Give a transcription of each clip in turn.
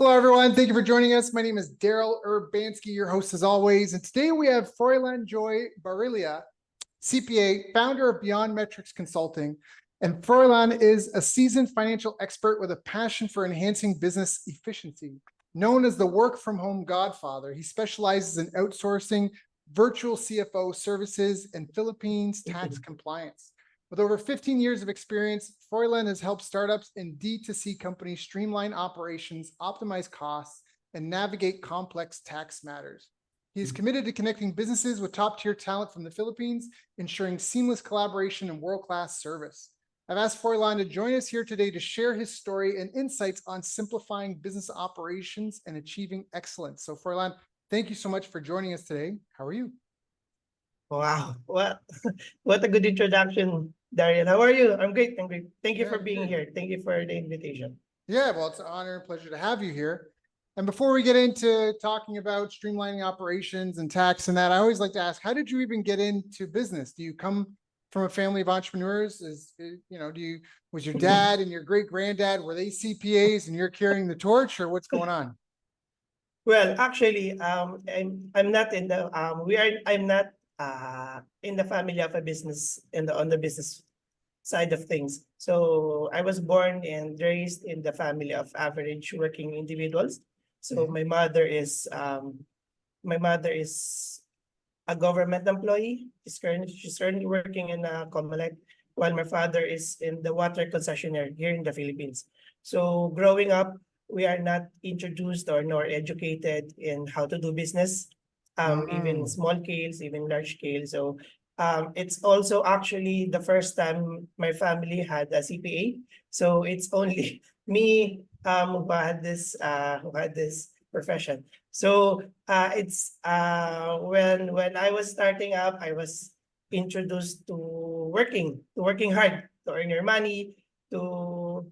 Hello, everyone. Thank you for joining us. My name is Daryl Urbanski, your host as always. And today we have Froilan Joie Barila, CPA, founder of Beyond Metrics Consulting. And Froilan is a seasoned financial expert with a passion for enhancing business efficiency. Known as the work from home godfather, he specializes in outsourcing virtual CFO services and Philippines tax compliance. With over 15 years of experience, Froilan has helped startups and D2C companies streamline operations, optimize costs, and navigate complex tax matters. He is committed to connecting businesses with top-tier talent from the Philippines, ensuring seamless collaboration and world-class service. I've asked Froilan to join us here today to share his story and insights on simplifying business operations and achieving excellence. So Froilan, thank you so much for joining us today. How are you? Wow, what a good introduction, Darian. How are you? I'm great. I'm great. Thank you for being here. Thank you for the invitation. Yeah, well, it's an honor and pleasure to have you here. And before we get into talking about streamlining operations and tax and that, I always like to ask, how did you even get into business? Do you come from a family of entrepreneurs? Was your dad and your great granddad, were they CPAs and you're carrying the torch, or what's going on? Well, actually, I'm not in the I'm not in the family of a business on the business side of things. So I was born and raised in the family of average working individuals. So my mother is a government employee. She's currently working in Comelec, while my father is in the water concessionaire here in the Philippines. So growing up, we are not introduced or nor educated in how to do business, even small scales, even large scale. So it's also actually the first time my family had a CPA. So it's only me who had this profession. So it's when I was starting up, I was introduced to working hard to earn your money, to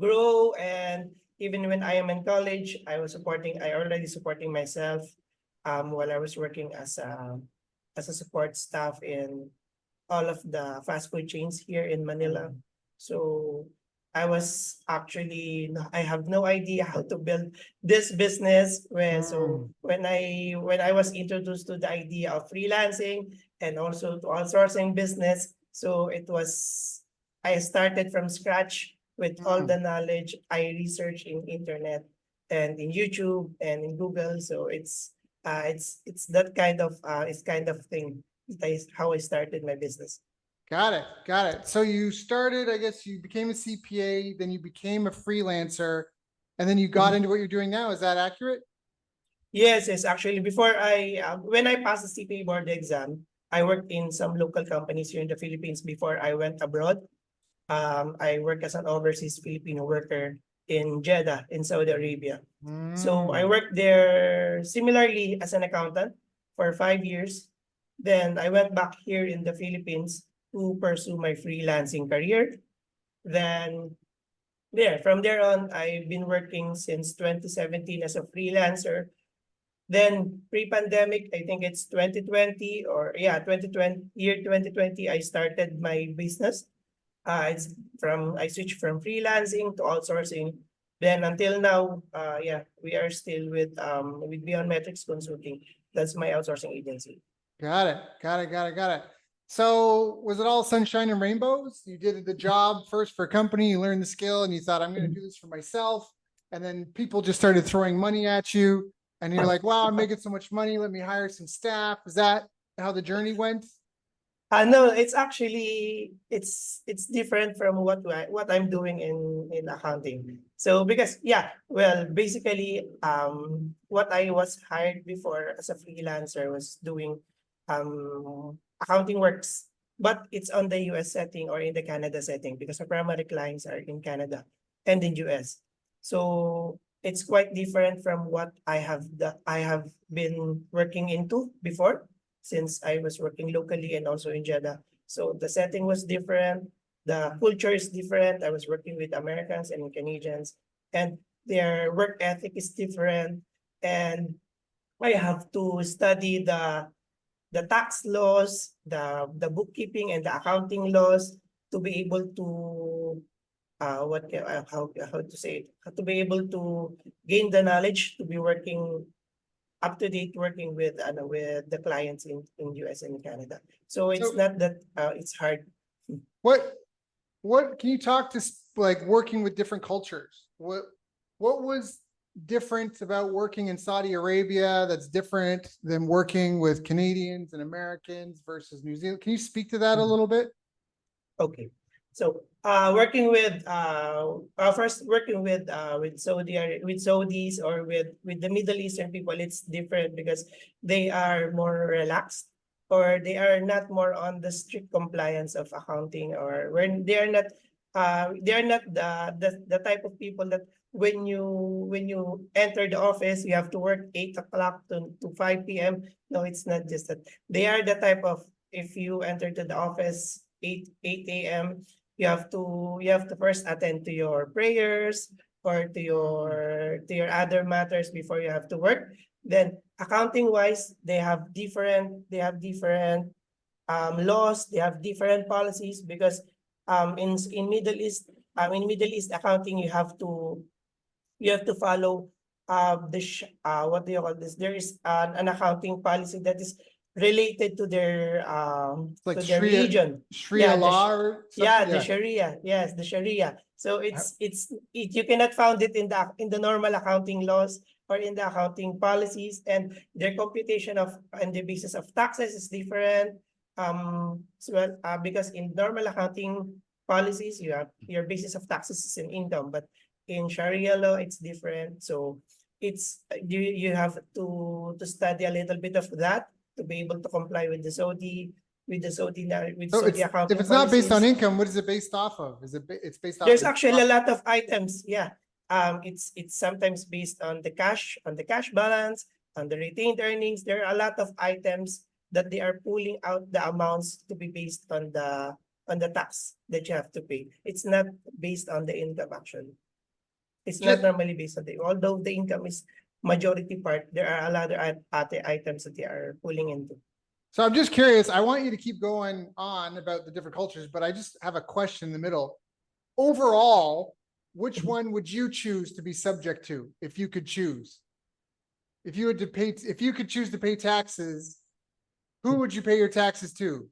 grow. And even when I am in college, I already supporting myself while I was working as a support staff in all of the fast food chains here in Manila. So I have no idea how to build this business when I was introduced to the idea of freelancing and also to outsourcing business. So I started from scratch with all the knowledge I researched in internet and in YouTube and in Google. So it's that kind of thing. That is how I started my business. Got it. So you started, I guess you became a CPA, then you became a freelancer, and then you got into what you're doing now. Is that accurate? Yes. Actually, when I passed the CPA board exam, I worked in some local companies here in the Philippines before I went abroad. I work as an overseas Filipino worker in Jeddah, in Saudi Arabia. So I worked there similarly as an accountant for 5 years. Then I went back here in the Philippines to pursue my freelancing career. Then from there on, I've been working since 2017 as a freelancer. Then pre-pandemic, I think it's 2020 2020, I started my business. I switched from freelancing to outsourcing. Then until now, we are still with Beyond Metrics Consulting. That's my outsourcing agency. Got it. So was it all sunshine and rainbows? You did the job first for a company, you learned the skill, and you thought, I'm going to do this for myself. And then people just started throwing money at you, and you're like, wow, I'm making so much money. Let me hire some staff. Is that how the journey went? No, it's actually it's different from what I'm doing in accounting. So because basically what I was hired before as a freelancer was doing accounting works, but it's on the US setting or in the Canada setting because our primary clients are in Canada and in US. So it's quite different from what I have been working into before, since I was working locally and also in Jeddah. So the setting was different. The culture is different. I was working with Americans and Canadians, and their work ethic is different. And I have to study the tax laws, the bookkeeping and the accounting laws to be able to how to say it, how to be able to gain the knowledge to be working up to date, working with the clients in US and Canada. So it's So- not that it's hard. What can you talk to like working with different cultures? What was different about working in Saudi Arabia that's different than working with Canadians and Americans versus New Zealand? Can you speak to that a little bit? Okay. So working with first working with Saudis or with the Middle Eastern people, it's different because they are more relaxed, or they are not more on the strict compliance of accounting, or when they are not the type of people that when you enter the office you have to work 8 o'clock to 5 p.m. No, it's not just that. They are the type of, if you enter to the office 8 a.m., you have to first attend to your prayers or to your other matters before you have to work. Then accounting wise, they have different laws, they have different policies, because in Middle East accounting, you have to follow what do you call this? There is an accounting policy that is related to their Like to their religion. Sharia Yeah, law or Yeah, something? the Sharia. Yes, the Sharia. So you cannot find it in the normal accounting laws or in the accounting policies, and their computation of and the basis of taxes is different. Because in normal accounting policies, you have your basis of taxes is in income, but in Sharia law it's different. So it's you have to study a little bit of that to be able to comply with the Saudi So Saudi if accounting it's not based on policies. income, what is it based off of? It's based off There's of actually a lot of items. Yeah. It's sometimes based on the cash balance, on the retained earnings. There are a lot of items that they are pulling out the amounts to be based on the tax that you have to pay. It's not based on the income actually. It's not normally based on although the income is majority part, there are a lot of other items that they are pulling into. So I'm just curious. I want you to keep going on about the different cultures, but I just have a question in the middle. Overall, which one would you choose to be subject to if you could choose? If you could choose to pay taxes, who would you pay your taxes to?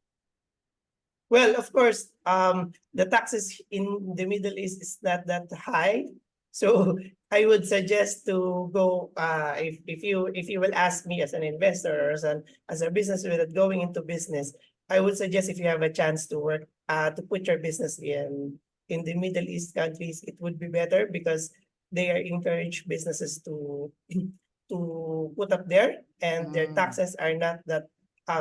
Well, of course, the taxes in the Middle East is not that high. So I would suggest to go if you will ask me as an investor or as a business with going into business, I would suggest if you have a chance to work to put your business in the Middle East countries, it would be better because they encourage businesses to put up there, and their taxes are not that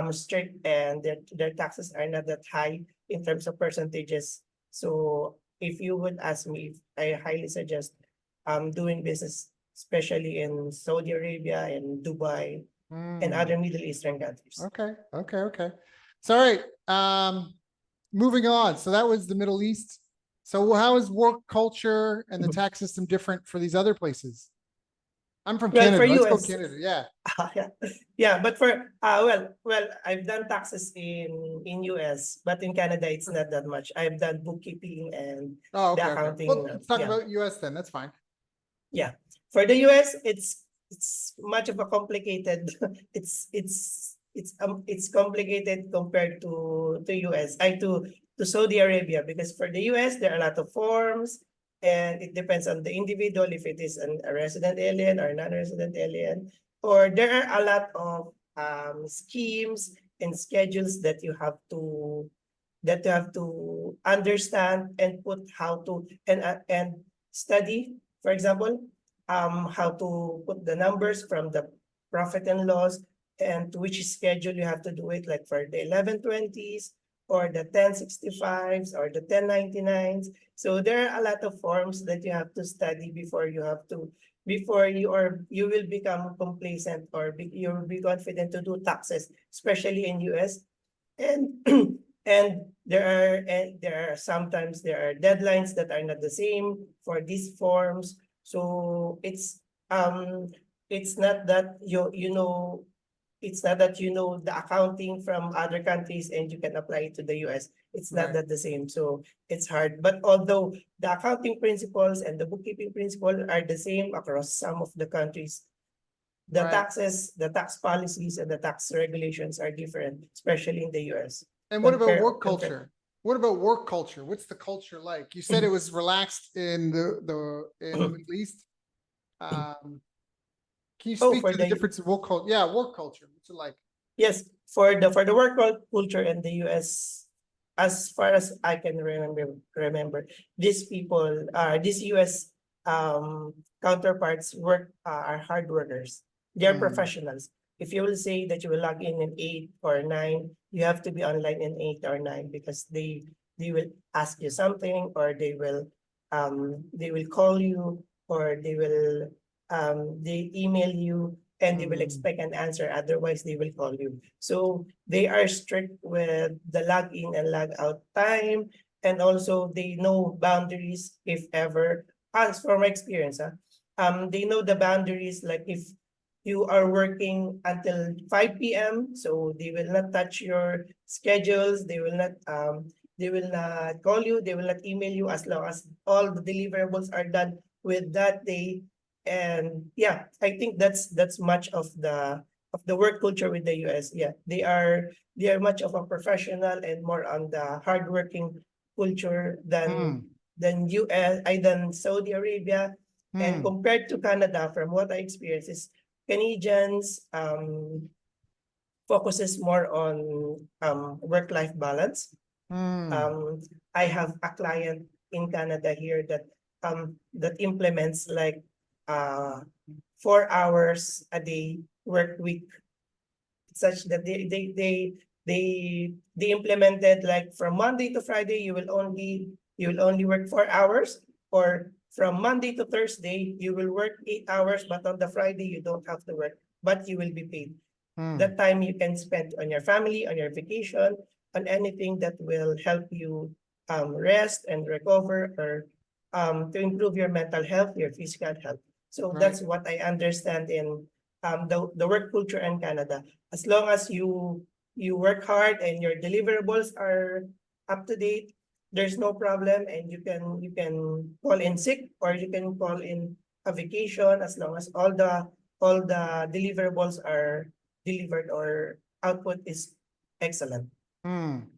strict, and their taxes are not that high in terms of percentages. So if you would ask me, I highly suggest doing business, especially in Saudi Arabia and Dubai and other Middle Eastern countries. Okay. So all right. Moving on. So that was the Middle East. So how is work culture and the tax system different for these other places? I'm from Well, Canada. for Let's go US, Canada. Yeah. yeah, but for well, I've done taxes in US, but in Canada it's not that much. I've done bookkeeping and Oh, the okay. accounting. Well, let's talk Yeah. about US then. That's fine. Yeah, for the US, it's much of a complicated. It's complicated compared to US. To Saudi Arabia, because for the US there are a lot of forms, and it depends on the individual if it is a resident alien or non-resident alien, or there are a lot of schemes and schedules that you have to understand and put how to and study. For example, how to put the numbers from the profit and loss and to which schedule you have to do it, like for the 1120s or the 1065s or the 1099s. So there are a lot of forms that you have to study before you will become complacent, or you will be confident to do taxes, especially in US. And and there are sometimes there are deadlines that are not the same for these forms. So it's not that it's not that the accounting from other countries and you can apply it to the US. it's not Right. that the same. So it's hard. But although the accounting principles and the bookkeeping principles are the same across some of the countries, the Right. taxes, the tax policies, and the tax regulations are different, especially in the US. And what about work Compare. culture? What about work culture? What's the culture like? You said it was relaxed in in the Middle East. Can you Oh, speak for to the the difference of work culture? Yeah, work culture. What's it like? yes, for the culture in the US, as far as I can remember, these people these US counterparts are hard workers. They're Mm, professionals. If you will say that you will log in 8 or 9, you have to be online in 8 or 9 because they will ask you something, or they will call you, or they email you, and they will mm, expect an answer. Otherwise, they will call you. So they are strict with the log in and log out time. And also they know boundaries if ever, as for my experience, they know the boundaries, like if you are working until 5 p.m., so they will not touch your schedules, they will not call you, they will not email you as long as all the deliverables are done with that day. And yeah, I think that's much of the work culture with the US. Yeah, they are much of a professional and more on the hardworking culture mm, than US, than Saudi Arabia. And mm, compared to Canada, from what I experienced, is Canadians focuses more on work-life balance. mm, um, I have a client in Canada here that implements like 4 hours a day work week, such that they implemented like from Monday to Friday you will only work 4 hours, or from Monday to Thursday you will work 8 hours, but on the Friday you don't have to work, but you will be paid. mm. That time you can spend on your family, on your vacation, on anything that will help you rest and recover, or to improve your mental health, your physical health. So Right. that's what I understand in the work culture in Canada. As long as you work hard and your deliverables are up to date, there's no problem, and you can call in sick, or you can call in a vacation, as long as all the deliverables are delivered, or output is excellent. Mm.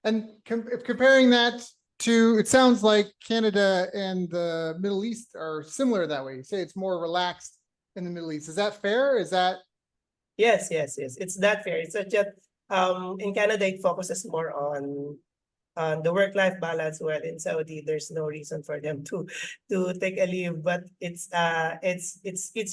And if comparing that to, it sounds like Canada and the Middle East are similar that way. You say it's more relaxed in the Middle East. Is that fair? Is that? Yes, yes, yes. It's that fair. It's such that in Canada it focuses more on the work-life balance, while in Saudi there's no reason for them to take a leave, but it's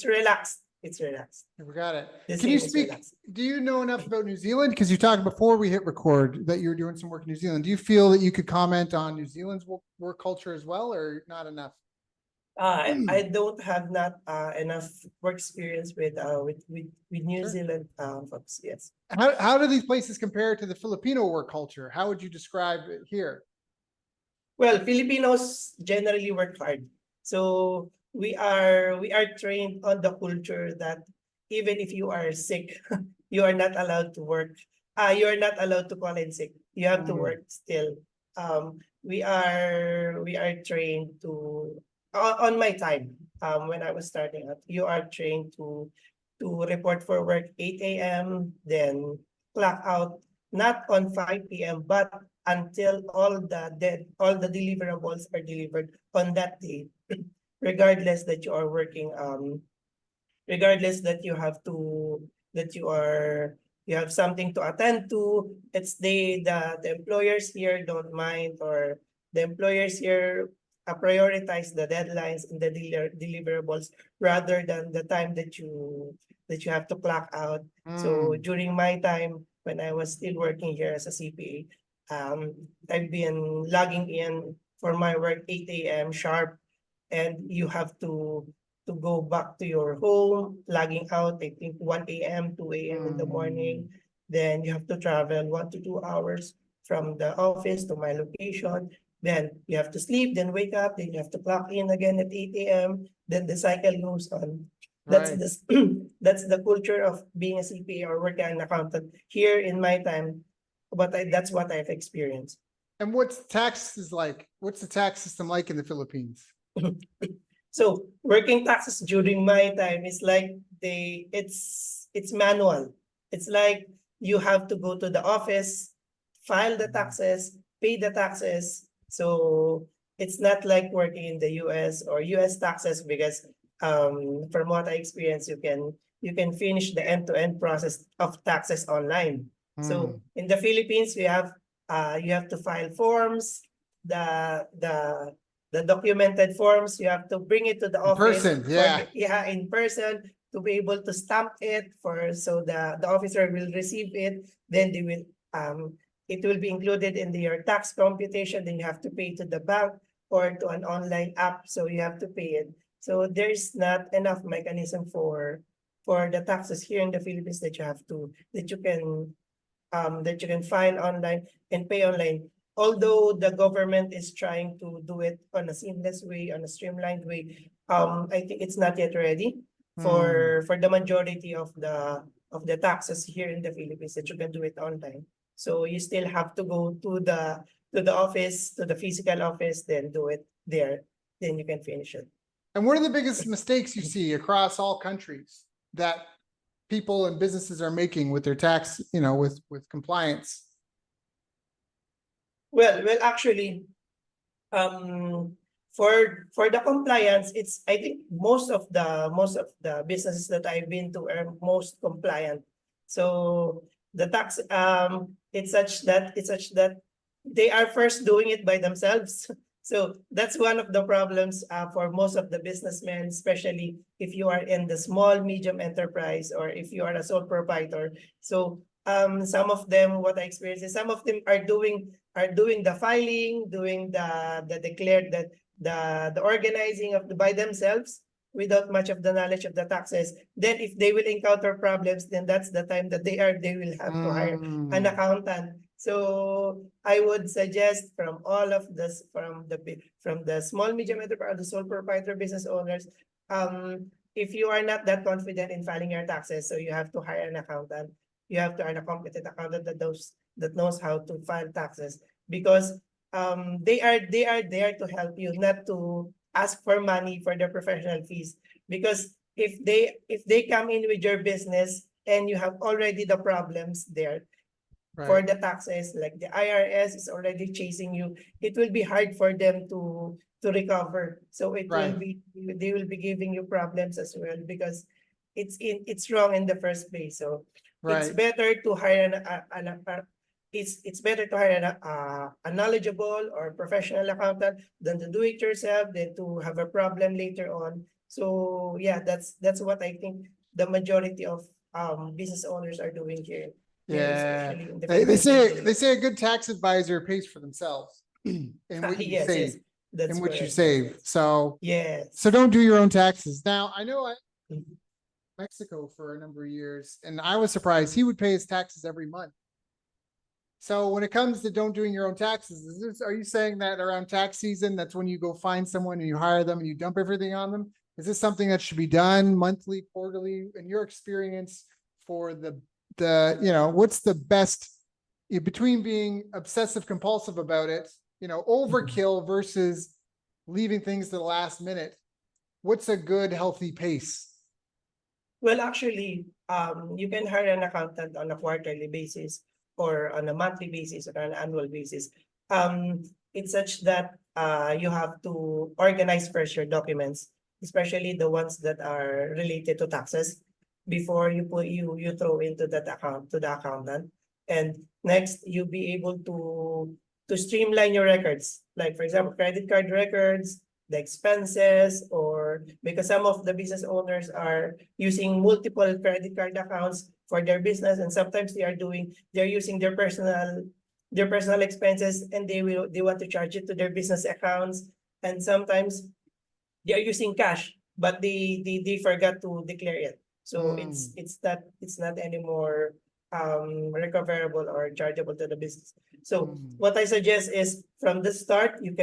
relaxed. It's relaxed. We got it. The Can you same is speak? relaxed. Do you know enough about New Zealand? Because you talked before we hit record that you were doing some work in New Zealand. Do you feel that you could comment on New Zealand's work culture as well, or not enough? I don't have not enough work experience with New Sure. Zealand folks. Yes. How do these places compare to the Filipino work culture? How would you describe it here? Well, Filipinos generally work hard. So we are trained on the culture that even if you are sick, you are not allowed to work. You are not allowed to call in sick. You have to Mm, work still. We are trained to on my time. When I was starting out, you are trained to report for work 8 a.m. then clock out not on 5 p.m. but until all the deliverables are delivered on that day, regardless that you are working, regardless that you have to that you have something to attend to. It's the employers here don't mind, or the employers here prioritize the deadlines and the deliverables rather than the time that you have to clock out. So mm, during my time when I was still working here as a CPA, I've been logging in for my work 8 a.m. sharp, and you have to go back to your home, logging out, I think 1 a.m., 2 a.m. in the mm, morning. Then you have to travel 1 to 2 hours from the office to my location. Then you have to sleep, then wake up, then you have to clock in again at 8 a.m. Then the cycle goes on. That's right. the that's the culture of being a CPA or working an accountant here in my time. But that's what I've experienced. And what's taxes like? What's the tax system like in the Philippines? So working taxes during my time is like it's manual. It's like you have to go to the office, file the taxes, pay the taxes. So it's not like working in the US or US taxes because from what I experienced, you can finish the end-to-end process of taxes online. So in the Philippines, you have to file forms, the documented forms, you have to bring it to the In office. person, yeah. In person to be able to stamp it so the officer will receive it. Then they will it will be included in your tax computation. Then you have to pay to the bank or to an online app. So you have to pay it. So there's not enough mechanism for the taxes here in the Philippines that you can file online and pay online. Although the government is trying to do it on a seamless way, on a streamlined way, I think it's not yet ready for the majority of the taxes here in the Philippines that you can do it online. So you still have to go to the office, to the physical office, then do it there. Then you can finish it. And what are the biggest mistakes you see across all countries that people and businesses are making with their tax, with compliance? Well, actually, for the compliance, I think most of the businesses that I've been to are most compliant. So the tax it's such that they are first doing it by themselves. So that's one of the problems for most of the businessmen, especially if you are in the small, medium enterprise or if you are a sole proprietor. So some of them, what I experienced is some of them are doing the filing, doing the declared that the organizing of by themselves without much of the knowledge of the taxes. Then if they will encounter problems, then that's the time that they will have to hire an accountant. So I would suggest from all of this, from the small, medium enterprise, the sole proprietor business owners, if you are not that confident in filing your taxes, so you have to hire an accountant. You have to hire a competent accountant that knows how to file taxes, because they are there to help you, not to ask for money for their professional fees. Because if they come in with your business and you have already the problems there, right, for the taxes, like the IRS is already chasing you, it will be hard for them to recover. So it Right. will be, they will be giving you problems as well, because it's wrong in the first place. So it's Right. better to hire it's better to hire a knowledgeable or professional accountant than to do it yourself, than to have a problem later on. So yeah, that's what I think the majority of business owners are doing here. Yeah. Especially in the They Philippines. say a good tax advisor pays for themselves and what you Yes, save. that's and what you correct. save. So Yes. so don't do your own taxes. Now I know I Mhm. Mexico for a number of years, and I was surprised he would pay his taxes every month. So when it comes to don't doing your own taxes, are you saying that around tax season, that's when you go find someone and you hire them and you dump everything on them? Is this something that should be done monthly, quarterly? In your experience, for the what's the best between being obsessive compulsive about it, overkill versus leaving things to the last minute? What's a good healthy pace? Well, actually, you can hire an accountant on a quarterly basis or on a monthly basis or an annual basis. It's such that you have to organize first your documents, especially the ones that are related to taxes, before you throw into that account to the accountant. And next, you'll be able to streamline your records, like for example, credit card records, the expenses, or because some of the business owners are using multiple credit card accounts for their business, and sometimes they're using their personal expenses, and they want to charge it to their business accounts, and sometimes they are using cash, but they forgot to declare it. So it's not anymore recoverable or chargeable to the business. So what I suggest is from the start, you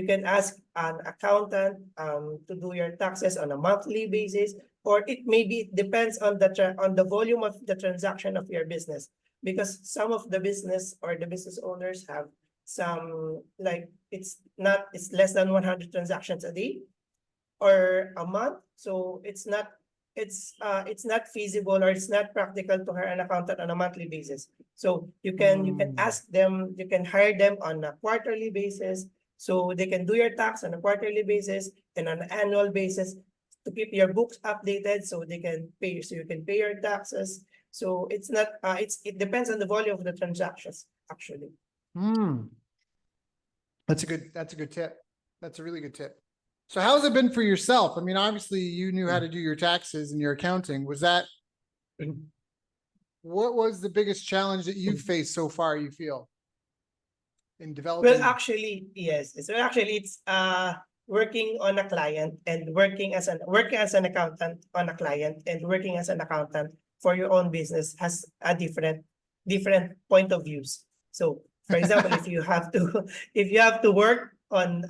can ask an accountant to do your taxes on a monthly basis, or it depends on the volume of the transaction of your business, because some of the business or the business owners have like it's less than 100 transactions a day or a month. So it's not feasible or it's not practical to hire an accountant on a monthly basis. So you can ask them, you can hire them on a quarterly basis. So they can do your tax on a quarterly basis and on an annual basis to keep your books updated so they can pay, so you can pay your taxes. So it's not, it depends on the volume of the transactions, actually. That's a good tip. That's a really good tip. So how's it been for yourself? I mean, obviously you knew how to do your taxes and your accounting. Was that, what was the biggest challenge that you've faced so far, you feel, in developing? Well, actually, yes. So actually it's working on a client and working as an accountant on a client and working as an accountant for your own business has a different point of views. So for example, if you have to work on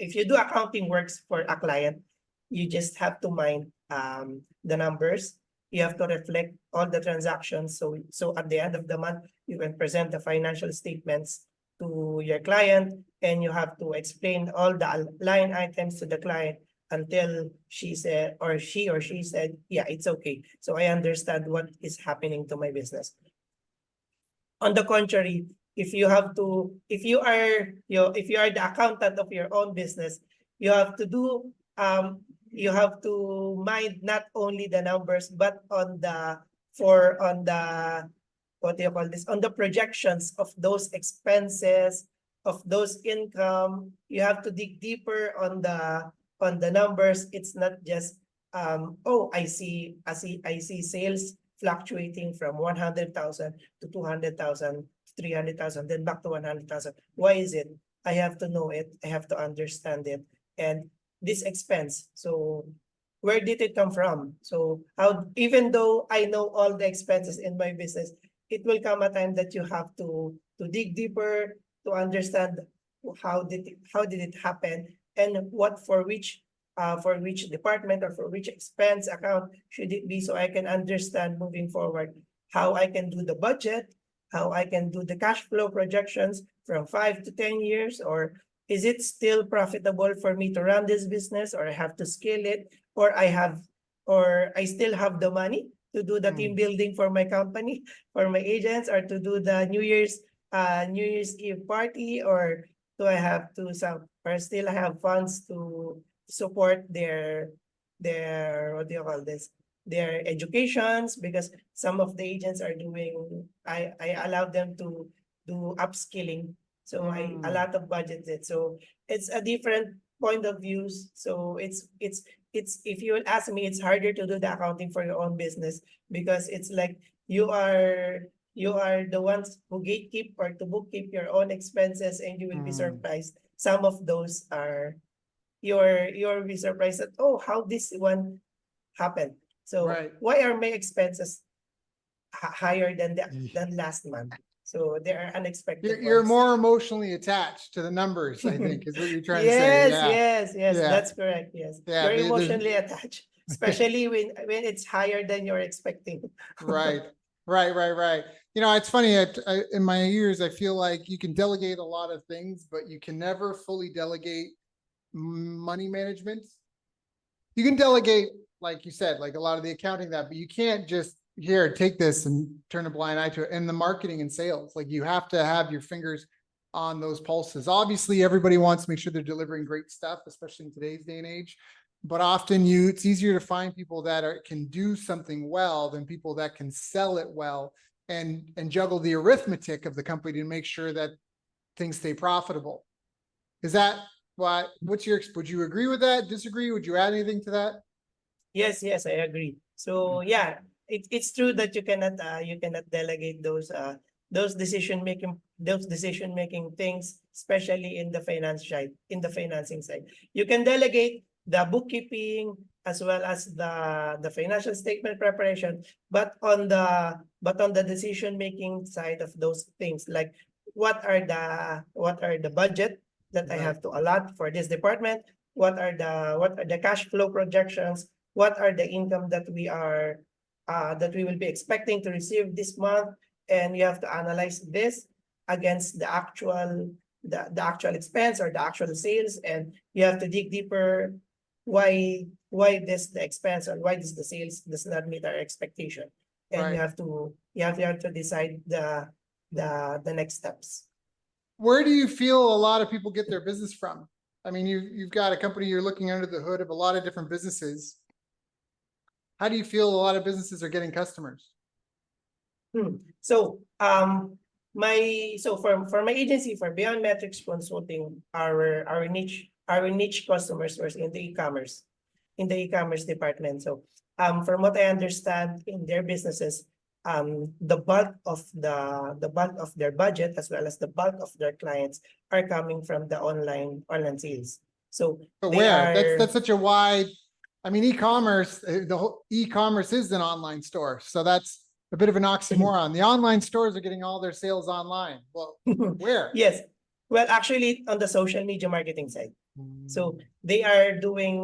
if you do accounting works for a client, you just have to mind the numbers. You have to reflect all the transactions. So at the end of the month, you can present the financial statements to your client, and you have to explain all the line items to the client until she or she said, yeah, it's okay. So I understand what is happening to my business. On the contrary, if you are the accountant of your own business, you have to mind not only the numbers, but on the what do you call this? On the projections of those expenses, of those income. You have to dig deeper on the numbers. It's not just oh, I see sales fluctuating from 100,000 to 200,000, 300,000, then back to 100,000. Why is it? I have to know it. I have to understand it. And this expense, so where did it come from? So how, even though I know all the expenses in my business, it will come a time that you have to dig deeper to understand how did it happen, and what for which department or for which expense account should it be, so I can understand moving forward how I can do the budget, how I can do the cash flow projections from 5 to 10 years, or is it still profitable for me to run this business, or I have to scale it, or I still have the money to do the team building for my company, for my agents, or to do the New Year's Eve party, or do I have to still have funds to support their what do you call this, their educations, because some of the agents are doing, I allow them to do upskilling, so I a lot of budget it. So it's a different point of views. So it's if you will ask me, it's harder to do the accounting for your own business, because it's like you are the ones who gatekeep or to bookkeep your own expenses, and you will be surprised. Some of those are you'll be surprised that, oh, how this one happened. So why are my expenses higher than last month? So there are unexpected. You're more emotionally attached to the numbers, I think, is what you're trying to say. Yes, that's correct. Yes, you're emotionally attached, especially when it's higher than you're expecting. Right. You know, it's funny. In my years, I feel like you can delegate a lot of things, but you can never fully delegate money management. You can delegate, like you said, like a lot of the accounting but you can't just here, take this and turn a blind eye to it. And the marketing and sales, like you have to have your fingers on those pulses. Obviously, everybody wants to make sure they're delivering great stuff, especially in today's day and age. But often it's easier to find people that can do something well than people that can sell it well and juggle the arithmetic of the company to make sure that things stay profitable. Is that would you agree with that? Disagree? Would you add anything to that? Yes, I agree. So yeah, it's true that you cannot delegate those decision making things, especially in the financing side. You can delegate the bookkeeping as well as the financial statement preparation, but on the decision making side of those things, like what are the budget that I have to allot for this department, what are the cash flow projections, what are the income that we will be expecting to receive this month, and you have to analyze this against the actual expense or the actual sales, and you have to dig deeper why the expense or why the sales does not meet our expectation, and Right. you have to decide the next steps. Where do you feel a lot of people get their business from? I mean, you've got a company, you're looking under the hood of a lot of different businesses. How do you feel a lot of businesses are getting customers? So for my agency, for Beyond Metrics Consulting, our niche customers were in the e-commerce department. So from what I understand in their businesses, the bulk of their budget as well as the bulk of their clients are coming from the online sales. So But they where? are That's such a wide, I mean, e-commerce, the whole e-commerce is an online store. So that's a bit of an oxymoron. The online stores are getting all their sales online. Well, where? yes. Well, actually, on the social media marketing side. So they are doing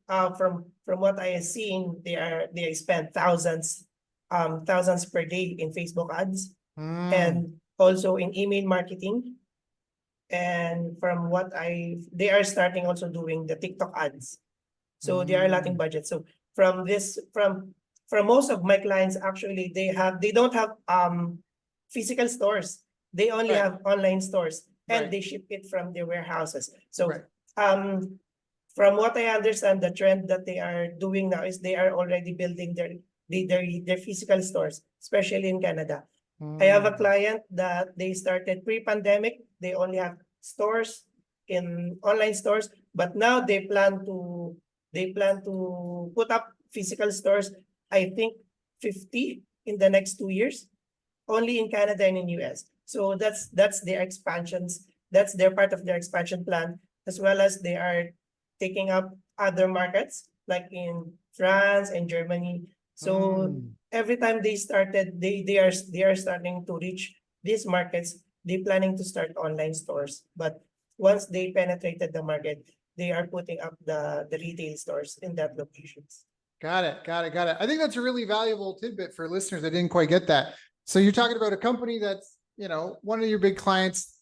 from what I have seen, they spend thousands per day in Facebook ads and also in email marketing. And from what they are starting also doing the TikTok ads. So they are lacking budget. So from most of my clients, actually, they don't have physical stores. They only Right. have online stores, and Right. they ship it from their warehouses. So Right. from what I understand, the trend that they are doing now is they are already building their physical stores, especially in Canada. I have a client that they started pre-pandemic. They only have stores in online stores, but now they plan to put up physical stores. I think 50 in the next 2 years, only in Canada and in US. So that's their expansions. That's their part of their expansion plan, as well as they are taking up other markets like in France and Germany. So every time they started, they are starting to reach these markets. They planning to start online stores, but once they penetrated the market, they are putting up the retail stores in that locations. Got it. I think that's a really valuable tidbit for listeners. I didn't quite get that. So you're talking about a company that's, one of your big clients,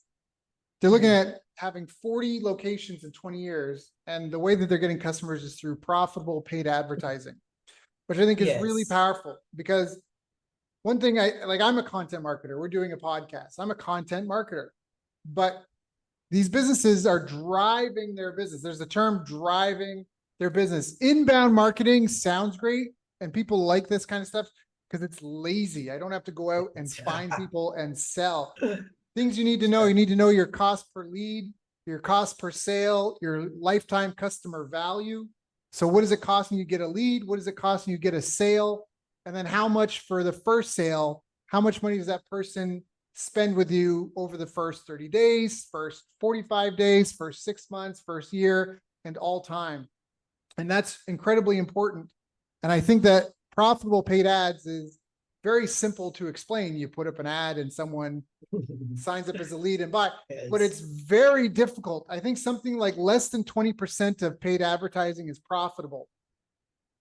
they're looking at having 40 locations in 20 years. And the way that they're getting customers is through profitable paid advertising, which I think is really powerful, because one thing I'm a content marketer. We're doing a podcast. I'm a content marketer, but these businesses are driving their business. There's a term, driving their business. Inbound marketing sounds great, and people like this kind of stuff because it's lazy. I don't have to go out and find people and sell. Things you need to know. You need to know your cost per lead, your cost per sale, your lifetime customer value. So what is it costing you to get a lead? What is it costing you to get a sale? And then how much for the first sale? How much money does that person spend with you over the first 30 days, first 45 days, first 6 months, first year, and all time? And that's incredibly important. And I think that profitable paid ads is very simple to explain. You put up an ad and someone signs up as a lead and buy, but it's very difficult. I think something like less than 20% of paid advertising is profitable.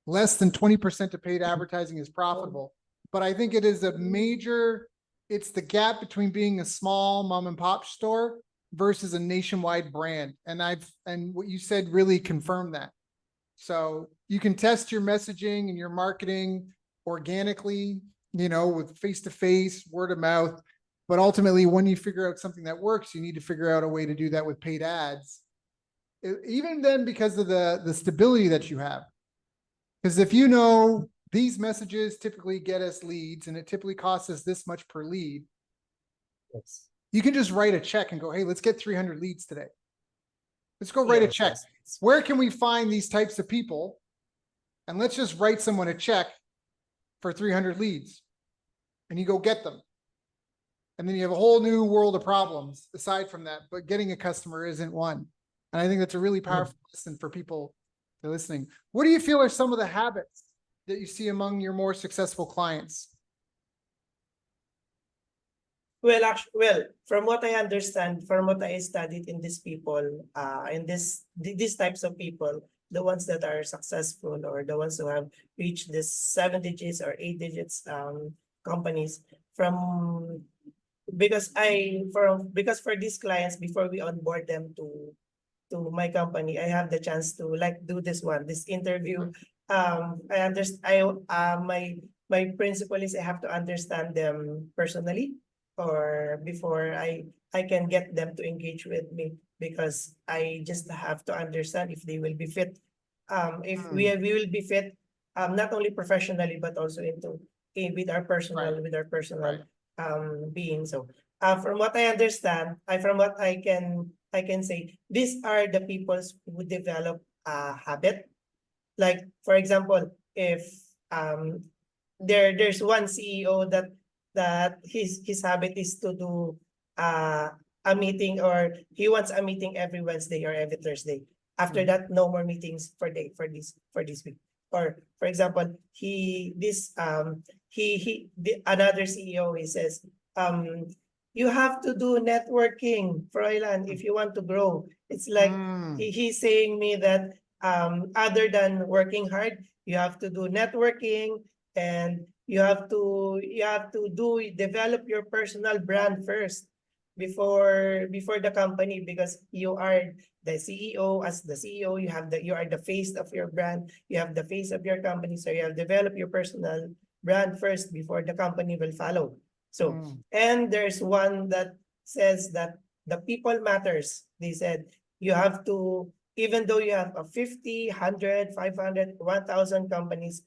Less than 20% of paid advertising is profitable. But I think it is it's the gap between being a small mom and pop store versus a nationwide brand. And what you said really confirmed that. So you can test your messaging and your marketing organically, with face-to-face, word of mouth. But ultimately, when you figure out something that works, you need to figure out a way to do that with paid ads. Even then, because of the stability that you have. Because if these messages typically get us leads and it typically costs us this much per lead, you can just write a check and go, hey, let's get 300 leads today. Let's go write a check. Where can we find these types of people? And let's just write someone a check for 300 leads. And you go get them. And then you have a whole new world of problems aside from that. But getting a customer isn't one. And I think that's a really powerful lesson for people that are listening. What do you feel are some of the habits that you see among your more successful clients? Well, from what I understand, from what I studied in these people, in these types of people, the ones that are successful or the ones who have reached this 7 digits or 8 digits companies, from because for these clients, before we onboard them to my company, I have the chance to like do this interview. I understand. My principle is I have to understand them personally, or before I can get them to engage with me, because I just have to understand if they will be fit. If we will be fit, not only professionally but also with our personal Right. being. So from what I understand, from what I can say, these are the peoples who develop a habit. Like for example, if there's one CEO that his habit is to do uh a meeting, or he wants a meeting every Wednesday or every Thursday. After that, no more meetings for this week. Or for example, another CEO, he says, you have to do networking, Froilan, if you want to grow. It's like he's saying me that other than working hard, you have to do networking, and you have to develop your personal brand first before the company, because you are the CEO. As the CEO, you are the face of your brand, you have the face of your company, so you have develop your personal brand first before the company will follow. So and there's one that says that the people matters. They said you have to, even though you have a 50, 100, 500, 1,000 companies,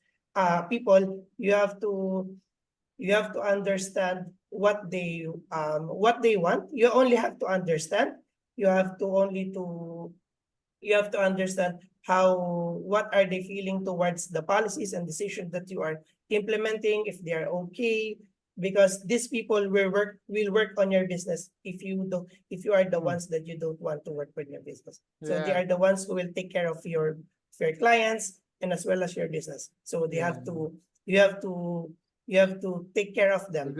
people, you have to understand what they want. You only have to understand. You have to only to you have to understand what are they feeling towards the policies and decisions that you are implementing, if they are okay, because these people will work on your business if you are the ones that you don't want to work with your business. So they Yeah. are the ones who will take care of your clients and as well as your business. So they have to you have to you have to take care of them.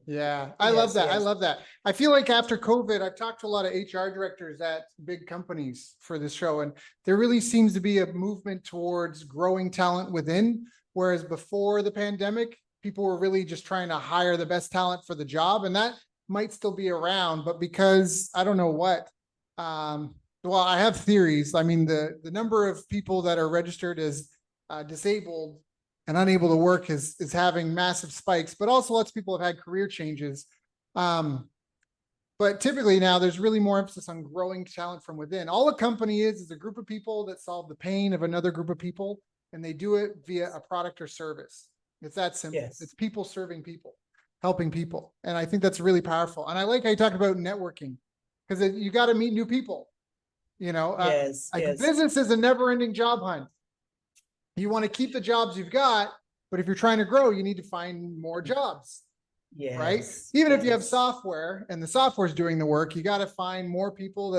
Yeah. I love Yes, that. I yes. love that. I feel like after COVID, I've talked to a lot of HR directors at big companies for this show, and there really seems to be a movement towards growing talent within. Whereas before the pandemic, people were really just trying to hire the best talent for the job, and that might still be around, but because I don't know what, well, I have theories. I mean, the number of people that are registered as disabled and unable to work is having massive spikes, but also lots of people have had career changes. But typically now there's really more emphasis on growing talent from within. All a company is a group of people that solve the pain of another group of people, and they do it via a product or service. It's that simple. Yes. It's people serving people, helping people. And I think that's really powerful. And I like how you talked about networking, because you got to meet new people. Yes, like yes. business is a never ending job hunt. You want to keep the jobs you've got, but if you're trying to grow, you need to find more jobs. Yes. Right? Even if you have software and the software's doing the work, you got to find more people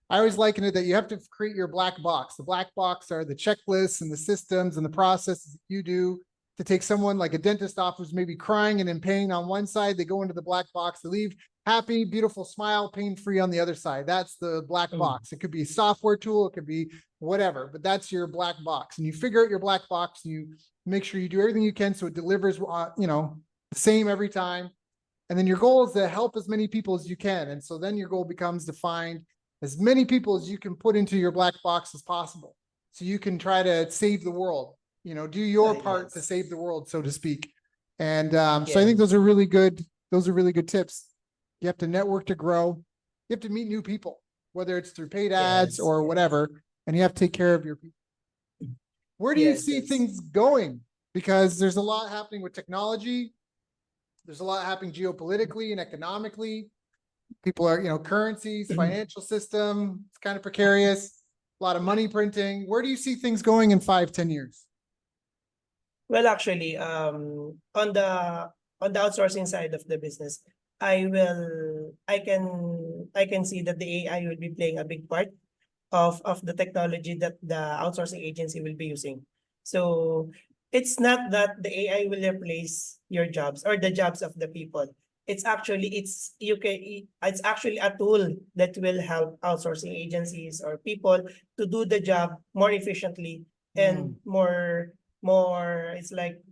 I always liken it that you have to create your black box. The black box are the checklists and the systems and the processes that you do to take someone like a dentist office maybe crying and in pain on one side. They go into the black box, they leave happy, beautiful smile, pain-free on the other side. That's the black box. It could be a software tool, it could be whatever, but that's your black box. And you figure out your black box, and you make sure you do everything you can so it delivers, the same every time. And then your goal is to help as many people as you can. And so then your goal becomes to find as many people as you can put into your black box as possible. So you can try to save the world, do your part to save the world, so to speak. And so I think those are really good tips. You have to network to grow. You have to meet new people, whether it's through paid ads or whatever, and you have to take care of your people. Where do you see things going? Because there's a lot happening with technology. There's a lot happening geopolitically and economically. People are, currencies, financial system, it's kind of precarious. A lot of money printing. Where do you see things going in 5-10 years? Well, actually, on the outsourcing side of the business, I can see that the AI will be playing a big part of the technology that the outsourcing agency will be using. So it's not that the AI will replace your jobs or the jobs of the people. It's actually it's actually a tool that will help outsourcing agencies or people to do the job more efficiently and more it's like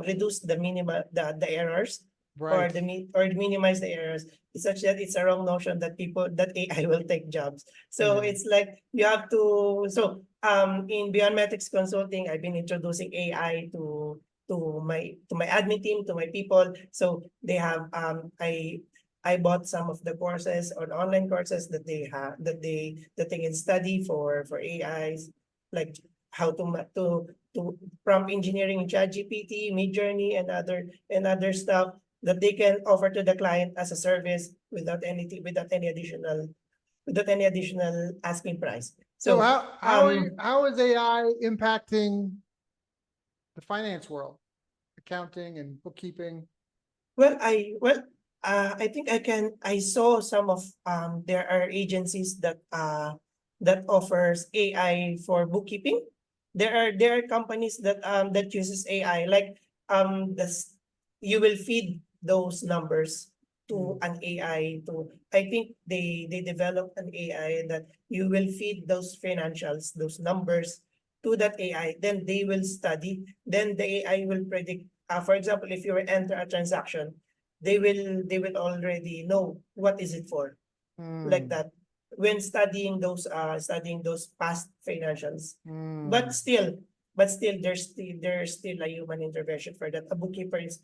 reduce the errors or Right. or minimize the errors. It's such that it's a wrong notion that that AI will take jobs. So Yeah. it's like you have to. So in biometrics consulting, I've been introducing AI to my admin team, to my people. So they have I bought some of the courses or online courses that they have that they can study for AIs, like how to prompt engineering in ChatGPT, Midjourney, and other stuff that they can offer to the client as a service without anything, without any additional asking price. So So how is AI impacting the finance world, accounting and bookkeeping? I think I saw some of there are agencies that offers AI for bookkeeping. There are companies that uses AI, like this you will feed those numbers to an AI. To I think they developed an AI that you will feed those financials, those numbers to that AI, then they will study, then the AI will predict. For example, if you enter a transaction, they will already know what is it for, like Mm, that, when studying those past financials. But mm, still, there's still a human intervention for that. A bookkeeper is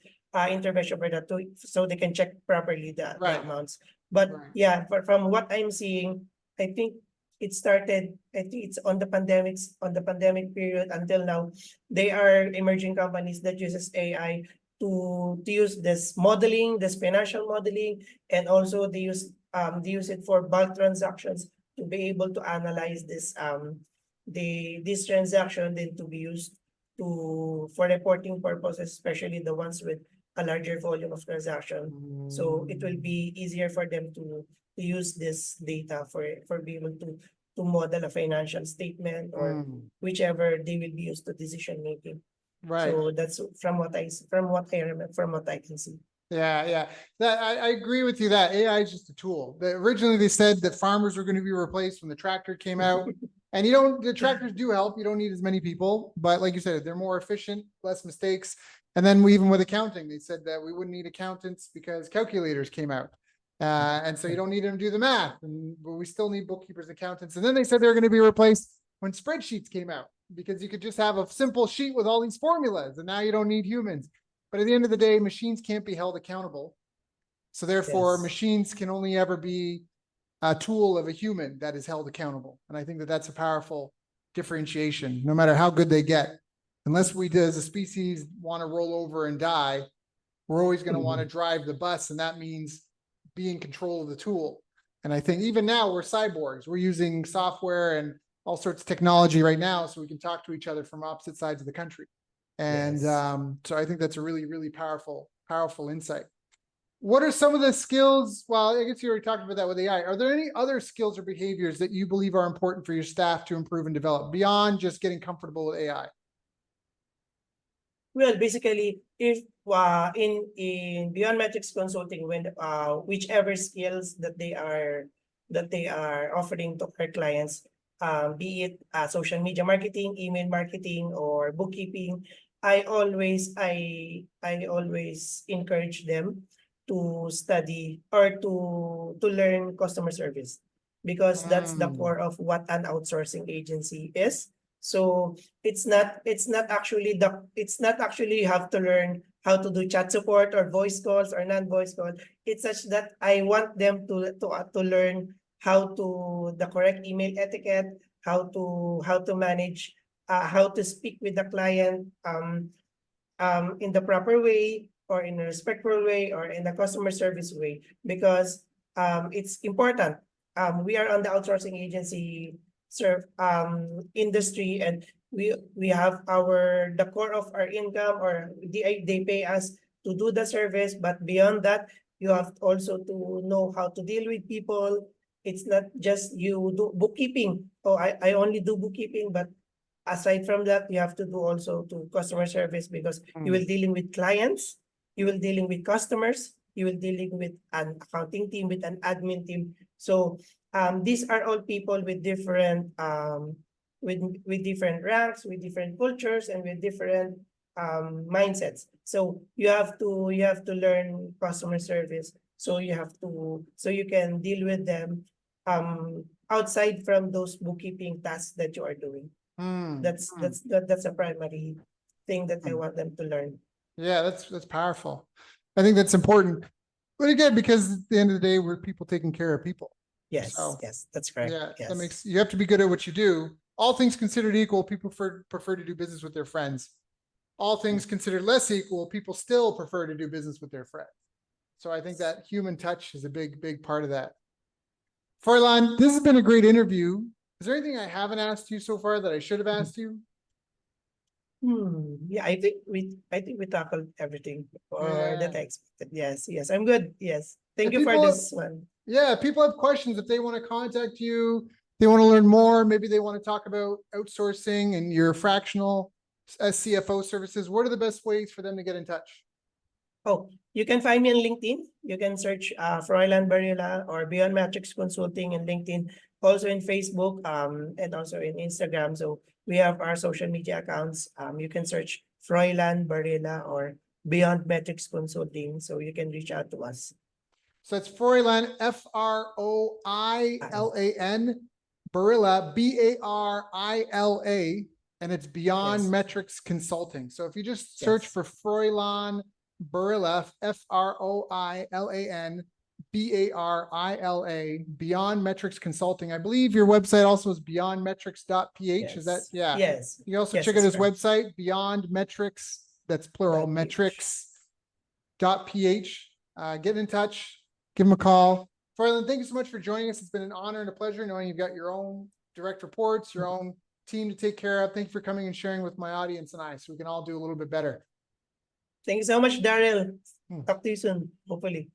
intervention for that too, so they can check properly the right, amounts. But right. yeah, from what I'm seeing, I think it started, I think it's on the pandemic period until now. They are emerging companies that uses AI to use this financial modeling, and also they use it for bulk transactions to be able to analyze this transaction, then to be used for reporting purposes, especially the ones with a larger volume of transaction. So it will Mm, be easier for them to use this data for be able to model a financial statement, or mm, whichever they will be used to decision making. right. So that's from what I remember, from what I can see. Yeah, yeah. I agree with you that AI is just a tool. Originally they said that farmers were going to be replaced when the tractor came out. And the tractors do help. You don't need as many people, but like you said, they're more efficient, less mistakes. And then even with accounting, they said that we wouldn't need accountants because calculators came out. And so you don't need them to do the math, but we still need bookkeepers, accountants. And then they said they were going to be replaced when spreadsheets came out, because you could just have a simple sheet with all these formulas, and now you don't need humans. But at the end of the day, machines can't be held accountable. So therefore, Yes. machines can only ever be a tool of a human that is held accountable. And I think that that's a powerful differentiation, no matter how good they get. Unless we, as a species, want to roll over and die, we're always going to want to drive the bus. And that means be in control of the tool. And I think even now we're cyborgs. We're using software and all sorts of technology right now so we can talk to each other from opposite sides of the country. And Yes. so I think that's a really, really powerful insight. What are some of the skills? Well, I guess you already talked about that with AI. Are there any other skills or behaviors that you believe are important for your staff to improve and develop beyond just getting comfortable with AI? Well, basically, if in beyond metrics consulting, when whichever skills that they are offering to our clients, be it social media marketing, email marketing, or bookkeeping, I always encourage them to study or to learn customer service, because that's the Mm, core of what an outsourcing agency is. So it's not actually you have to learn how to do chat support or voice calls or non-voice call. It's such that I want them to learn how to the correct email etiquette, how to manage, how to speak with the client in the proper way, or in a respectful way, or in a customer service way, because it's important. We are on the outsourcing agency industry, and we have the core of our income, or they pay us to do the service, but beyond that, you have also to know how to deal with people. It's not just you do bookkeeping. Oh, I only do bookkeeping, but aside from that, you have to do also to customer service, because you will mm, dealing with clients, you will dealing with customers, you will dealing with an accounting team, with an admin team. So these are all people with different with different ranks, with different cultures, and with different mindsets. So you have to learn customer service. So you can deal with them outside from those bookkeeping tasks that you are doing. That's a primary thing that I want them to learn. Yeah, that's powerful. I think that's important. But again, because at the end of the day, we're people taking care of people. Yes, So, yes, that's correct. yeah, Yes. that makes you have to be good at what you do. All things considered equal, people prefer to do business with their friends. All things considered less equal, people still prefer to do business with their friends. So I think that human touch is a big part of that. Froilan, this has been a great interview. Is there anything I haven't asked you so far that I should have asked you? Yeah, I think we tackled everything or that Yeah. I expected. Yes, yes, I'm good. Yes. Thank If you for people this one. Yeah, if people have questions, if they want to contact you, they want to learn more, maybe they want to talk about outsourcing and your fractional CFO services, what are the best ways for them to get in touch? Oh, you can find me on LinkedIn. You can search Froilan Barila or Beyond Matrix Consulting in LinkedIn, also in Facebook, and also in Instagram. So we have our social media accounts. You can search Froilan Barila or Beyond Matrix Consulting. So you can reach out to us. So that's Froilan, Froilan, Barila, Barila, and it's Beyond Yes. Metrics Consulting. So if you just search Yes. for Froilan Barila, Froilan, Barila, Beyond Metrics Consulting. I believe your website also is beyondmetrics.ph. Is that, Yes. yeah. Yes. You can also Yes, check out that's his website, Beyond Metrics, that's plural, .ph. metrics.ph. Get in touch, give him a call. Froilan, thank you so much for joining us. It's been an honor and a pleasure knowing you've got your own direct reports, your own team to take care of. Thank you for coming and sharing with my audience and I, so we can all do a little bit better. Thank you so much, Daryl. Talk to you soon, hopefully.